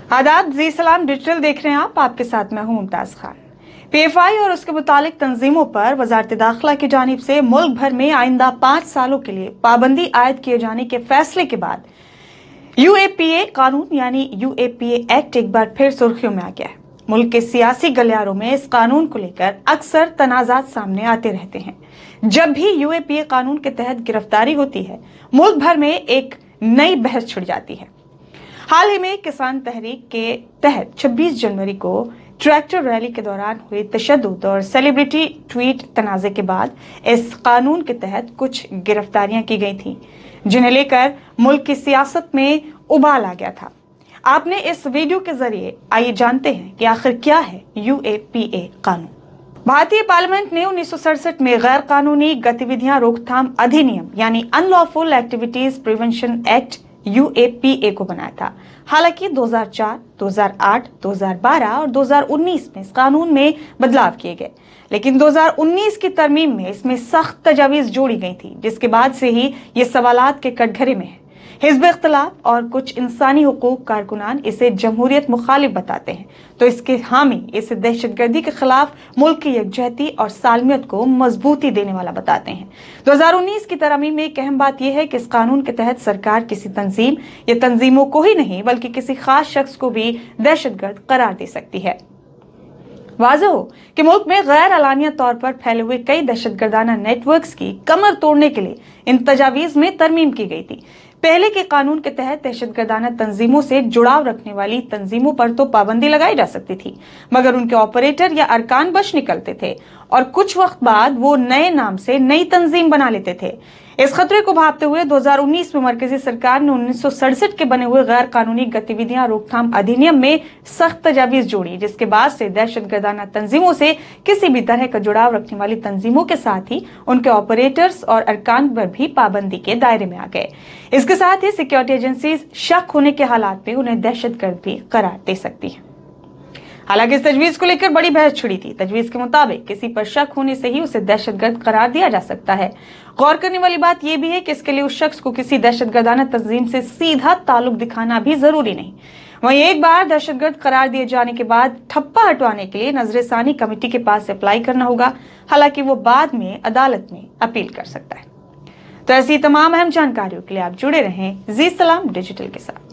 आदाब, जी सलाम डिजिटल देख रहे हैं आप। आपके साथ मैं हूं मुमताज खान। PFI और उसके मुतालिक तंजीमों पर वजारत दाखिला की जानिब से मुल्क भर में आइंदा 5 सालों के लिए पाबंदी आयद किए जाने के फैसले के बाद UAPA कानून यानी UAPA एक्ट एक बार फिर सुर्खियों में आ गया है। मुल्क के सियासी गलियारों में इस कानून को लेकर अक्सर तनाजात सामने आते रहते हैं। जब भी UAPA कानून के तहत गिरफ्तारी होती है, मुल्क भर में एक नई बहस छिड़ जाती है। हाल ही में किसान तहरीक के तहत 26 जनवरी को ट्रैक्टर रैली के दौरान हुए तशद्दुद और सेलिब्रिटी ट्वीट तनाज़े के बाद इस कानून के तहत कुछ गिरफ्तारियां की गई थीं, जिन्हें लेकर मुल्क की सियासत में उबाल आ गया था। आपने इस वीडियो के जरिए आइए जानते हैं कि आखिर क्या है UAPA कानून। भारतीय पार्लियामेंट ने 1967 में गैर कानूनी गतिविधियां रोकथाम अधिनियम यानी unlawful activities prevention act UAPA को बनाया था। हालांकि 2004, 2008, 2012 और 2019 में इस कानून में बदलाव किए गए, लेकिन 2019 की तरमीम में इसमें सख्त तजावीज जोड़ी गई थी, जिसके बाद से ही ये सवालात के कटघरे में है। हिज़्ब इख्तिलाफ और कुछ इंसानी हुकूक कारकुनान इसे जमहूरियत मुखालिफ बताते हैं, तो इसके हामी इसे दहशतगर्दी के खिलाफ मुल्क की यकजहती और सालमियत को मजबूती देने वाला बताते हैं। 2019 की तरमीम में एक अहम बात यह है कि इस कानून के तहत सरकार किसी तंजीम या तंजीमों को ही नहीं बल्कि किसी खास शख्स को भी दहशतगर्द करार दे सकती है। वाज़ेह हो कि मुल्क में गैर अलानिया तौर पर फैले हुए कई दहशतगर्दाना नेटवर्क्स की कमर तोड़ने के लिए इन तजावीज में तरमीम की गई थी। पहले के कानून के तहत दहशतगर्दाना तंजीमों से जुड़ाव रखने वाली तंजीमों पर तो पाबंदी लगाई जा सकती थी, मगर उनके ऑपरेटर या अरकान बच निकलते थे और कुछ वक्त बाद वो नए नाम से नई तंजीम बना लेते थे। इस खतरे को भांपते हुए 2019 में मरकजी सरकार ने 1967 के बने हुए गैर कानूनी गतिविधियां रोकथाम अधिनियम में सख्त तजावीज जोड़ी, जिसके बाद से दहशतगर्दाना तंजीमों से किसी भी तरह का जुड़ाव रखने वाली तंजीमों के साथ ही उनके ऑपरेटर्स और अरकान पर भी पाबंदी के दायरे में आ गए। इसके साथ ही सिक्योरिटी एजेंसीज शक होने के हालात में उन्हें दहशतगर्द भी करार दे सकती है। हालांकि इस तजवीज को लेकर बड़ी बहस छिड़ी थी। तजवीज के मुताबिक किसी पर शक होने से ही उसे दहशतगर्द करार दिया जा सकता है। गौर करने वाली बात यह भी है कि इसके लिए उस शख्स को किसी दहशतगर्दाना तंजीम से सीधा ताल्लुक दिखाना भी जरूरी नहीं। वहीं एक बार दहशतगर्द करार दिए जाने के बाद ठप्पा हटवाने के लिए नजरसानी कमेटी के पास अप्लाई करना होगा। हालांकि वो बाद में अदालत में अपील कर सकता है। तो ऐसी तमाम अहम जानकारियों के लिए आप जुड़े रहें जी सलाम डिजिटल के साथ।